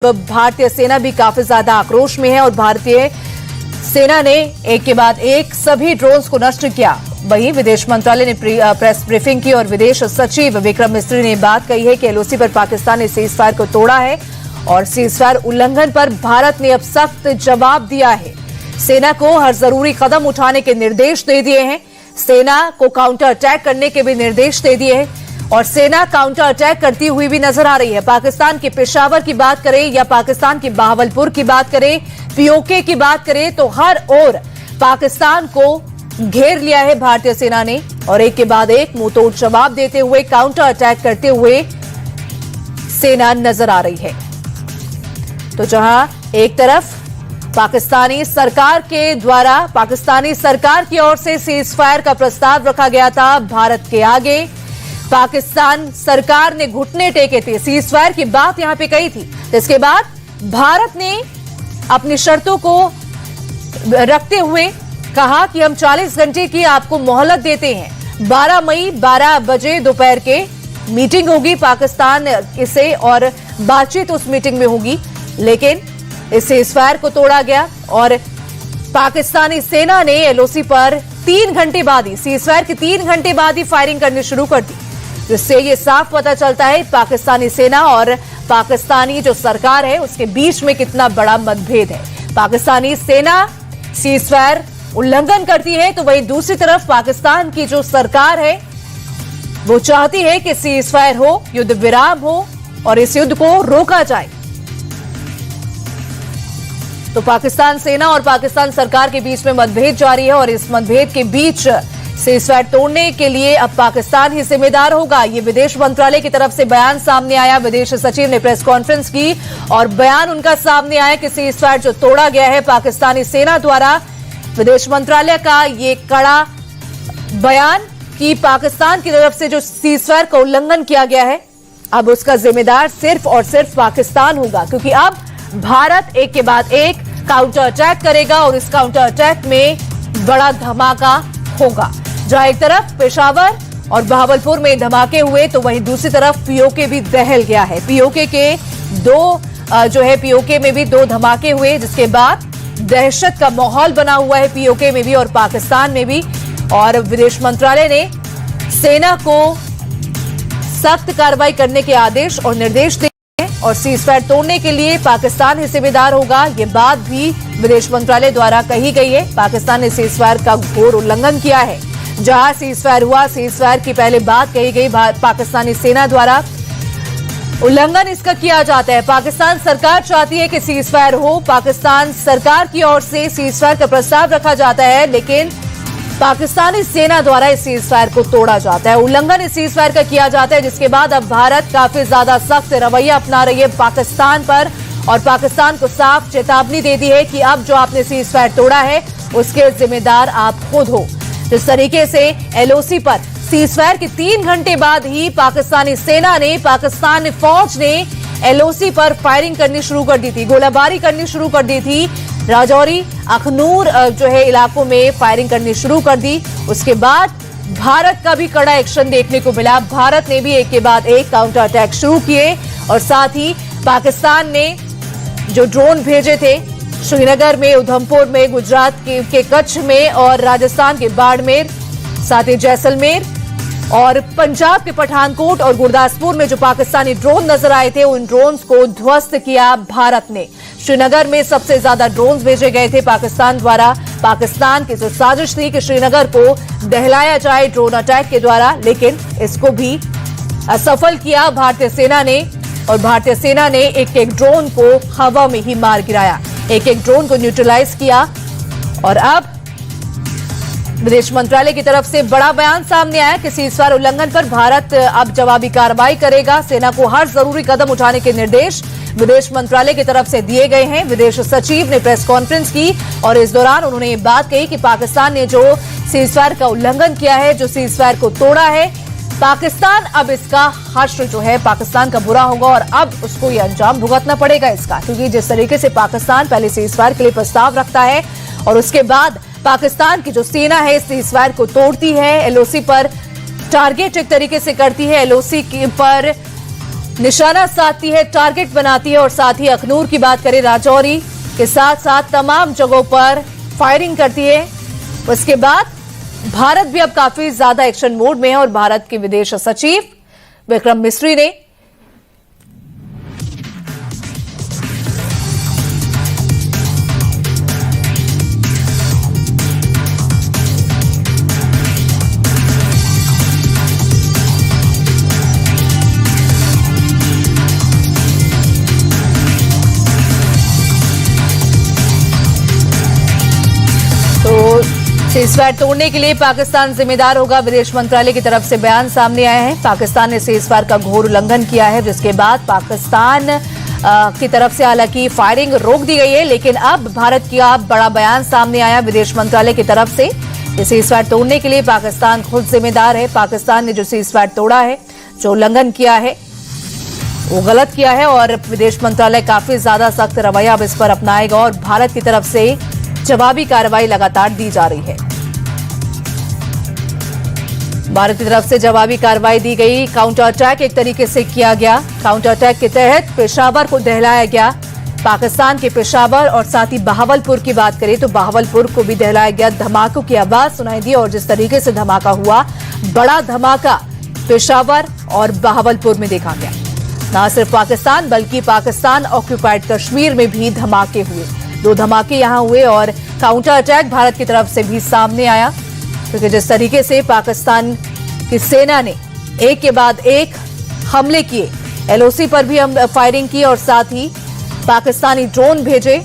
भारतीय सेना भी काफी ज्यादा आक्रोश में है और भारतीय सेना ने एक के बाद एक सभी ड्रोन्स को नष्ट किया। वहीं विदेश मंत्रालय ने प्रेस ब्रीफिंग की और विदेश सचिव विक्रम मिस्री ने बात कही है कि एलओसी पर पाकिस्तान ने सीजफायर को तोड़ा है और सीजफायर उल्लंघन पर भारत ने अब सख्त जवाब दिया है। सेना को हर जरूरी कदम उठाने के निर्देश दे दिए हैं। सेना को काउंटर अटैक करने के भी निर्देश दे दिए हैं और सेना काउंटर अटैक करती हुई भी नजर आ रही है। पाकिस्तान के पेशावर की बात करें या पाकिस्तान की बहावलपुर की बात करें, पीओके की बात करें, तो हर ओर पाकिस्तान को घेर लिया है भारतीय सेना ने और एक के बाद एक मुंहतोड़ जवाब देते हुए काउंटर अटैक करते हुए सेना नजर आ रही है। तो जहां एक तरफ पाकिस्तानी सरकार की ओर से सीजफायर का प्रस्ताव रखा गया था भारत के आगे, पाकिस्तान सरकार ने घुटने टेके थे, सीजफायर की बात यहां पे कही थी। इसके बाद भारत ने अपनी शर्तों को रखते हुए कहा कि हम 40 घंटे की आपको मोहलत देते हैं। 12 मई 12 बजे दोपहर के मीटिंग होगी पाकिस्तान से और बातचीत उस मीटिंग में होगी, लेकिन इस सीजफायर को तोड़ा गया और पाकिस्तानी सेना ने एलओसी पर 3 घंटे बाद ही, सीजफायर के 3 घंटे बाद ही फायरिंग करनी शुरू कर दी, जिससे ये साफ पता चलता है पाकिस्तानी सेना और पाकिस्तानी जो सरकार है उसके बीच में कितना बड़ा मतभेद है। पाकिस्तानी सेना सीजफायर उल्लंघन करती है तो वहीं दूसरी तरफ पाकिस्तान की जो सरकार है वो चाहती है कि सीजफायर हो, युद्ध विराम हो और इस युद्ध को रोका जाए। तो पाकिस्तान सेना और पाकिस्तान सरकार के बीच में मतभेद जारी है और इस मतभेद के बीच सीजफायर तोड़ने के लिए अब पाकिस्तान ही जिम्मेदार होगा। ये विदेश मंत्रालय की तरफ से बयान सामने आया। विदेश सचिव ने प्रेस कॉन्फ्रेंस की और बयान उनका सामने आया कि सीजफायर जो तोड़ा गया है पाकिस्तानी सेना द्वारा। विदेश मंत्रालय का ये कड़ा बयान कि पाकिस्तान की तरफ से जो सीजफायर का उल्लंघन किया गया है अब उसका जिम्मेदार सिर्फ और सिर्फ पाकिस्तान होगा, क्योंकि अब भारत एक के बाद एक काउंटर अटैक करेगा और इस काउंटर अटैक में बड़ा धमाका होगा। जहां एक तरफ पेशावर और बहावलपुर में धमाके हुए तो वहीं दूसरी तरफ पीओके भी दहल गया है। पीओके में भी 2 धमाके हुए, जिसके बाद दहशत का माहौल बना हुआ है पीओके में भी और पाकिस्तान में भी। और विदेश मंत्रालय ने सेना को सख्त कार्रवाई करने के आदेश और निर्देश दिए और सीजफायर तोड़ने के लिए पाकिस्तान ही जिम्मेदार होगा। ये बात भी विदेश मंत्रालय द्वारा कही गई है। पाकिस्तान ने सीजफायर का घोर उल्लंघन किया है। जहां सीजफायर हुआ, सीजफायर की पहले बात कही गई पाकिस्तानी सेना द्वारा, उल्लंघन इसका किया जाता है। पाकिस्तान सरकार चाहती है कि सीजफायर हो, पाकिस्तान सरकार की ओर से सीजफायर का प्रस्ताव रखा जाता है, लेकिन पाकिस्तानी सेना द्वारा इस सीजफायर को तोड़ा जाता है। उल्लंघन इस सीजफायर का किया जाता है, जिसके बाद अब भारत काफी ज्यादा सख्त रवैया अपना रही है पाकिस्तान पर और पाकिस्तान को साफ चेतावनी दे दी है कि अब जो आपने सीजफायर तोड़ा है उसके जिम्मेदार आप खुद हो। जिस तरीके से एलओसी पर सीजफायर के 3 घंटे बाद ही पाकिस्तानी सेना ने, पाकिस्तान फौज ने एलओसी पर फायरिंग करनी शुरू कर दी थी, गोलाबारी करनी शुरू कर दी थी। राजौरी, अखनूर जो है इलाकों में फायरिंग करनी शुरू कर दी। उसके बाद भारत का भी कड़ा एक्शन देखने को मिला। भारत ने भी एक के बाद एक काउंटर अटैक शुरू किए और साथ ही पाकिस्तान ने जो ड्रोन भेजे थे श्रीनगर में, उधमपुर में, गुजरात के कच्छ में और राजस्थान के बाड़मेर, साथ ही जैसलमेर और पंजाब के पठानकोट और गुरदासपुर में जो पाकिस्तानी ड्रोन नजर आए थे उन ड्रोन्स को ध्वस्त किया भारत ने। श्रीनगर में सबसे ज्यादा ड्रोन्स भेजे गए थे पाकिस्तान द्वारा। पाकिस्तान की जो साजिश थी कि श्रीनगर को दहलाया जाए ड्रोन अटैक के द्वारा, लेकिन इसको भी असफल किया भारतीय सेना ने और भारतीय सेना ने एक एक ड्रोन को हवा में ही मार गिराया, एक एक ड्रोन को न्यूट्रलाइज किया। और अब विदेश मंत्रालय की तरफ से बड़ा बयान सामने आया कि सीजफायर उल्लंघन पर भारत अब जवाबी कार्रवाई करेगा। सेना को हर जरूरी कदम उठाने के निर्देश विदेश मंत्रालय की तरफ से दिए गए हैं। विदेश सचिव ने प्रेस कॉन्फ्रेंस की और इस दौरान उन्होंने ये बात कही कि पाकिस्तान ने जो सीजफायर का उल्लंघन किया है, जो सीजफायर को तोड़ा है, पाकिस्तान अब इसका हश्र जो है पाकिस्तान का बुरा होगा और अब उसको ये अंजाम भुगतना पड़ेगा इसका, क्योंकि जिस तरीके से पाकिस्तान पहले सीजफायर के लिए प्रस्ताव रखता है और उसके बाद पाकिस्तान की जो सेना है सीजफायर को तोड़ती है, एलओसी पर टारगेट एक तरीके से करती है, एलओसी पर निशाना साधती है, टारगेट बनाती है और साथ ही अखनूर की बात करें, राजौरी के साथ साथ तमाम जगहों पर फायरिंग करती है। उसके बाद भारत भी अब काफी ज्यादा एक्शन मोड में है और भारत के विदेश सचिव विक्रम मिस्री ने सीजफायर तोड़ने के लिए पाकिस्तान जिम्मेदार होगा, विदेश मंत्रालय की तरफ से बयान सामने आया है। पाकिस्तान ने सीजफायर का घोर उल्लंघन किया है, जिसके बाद पाकिस्तान की तरफ से हालांकि फायरिंग रोक दी गई है, लेकिन अब भारत का बड़ा बयान सामने आया विदेश मंत्रालय की तरफ से। सीजफायर तोड़ने के लिए पाकिस्तान खुद जिम्मेदार है। पाकिस्तान ने जो सीजफायर तोड़ा है, जो उल्लंघन किया है, वो गलत किया है और विदेश मंत्रालय काफी ज्यादा सख्त रवैया अब इस पर अपनाएगा और भारत की तरफ से जवाबी कार्रवाई लगातार दी जा रही है। भारत की तरफ से जवाबी कार्रवाई दी गई, काउंटर अटैक एक तरीके से किया गया। काउंटर अटैक के तहत पेशावर को दहलाया गया, पाकिस्तान के पेशावर और साथ ही बहावलपुर की बात करें तो बहावलपुर को भी दहलाया गया। धमाकों की आवाज सुनाई दी और जिस तरीके से धमाका हुआ, बड़ा धमाका पेशावर और बहावलपुर में देखा गया। न सिर्फ पाकिस्तान बल्कि पाकिस्तान ऑक्यूपाइड कश्मीर में भी धमाके हुए, 2 धमाके यहां हुए और काउंटर अटैक भारत की तरफ से भी सामने आया, क्योंकि जिस तरीके से पाकिस्तान की सेना ने एक के बाद एक हमले किए, एलओसी पर भी हम फायरिंग की और साथ ही पाकिस्तानी ड्रोन भेजे,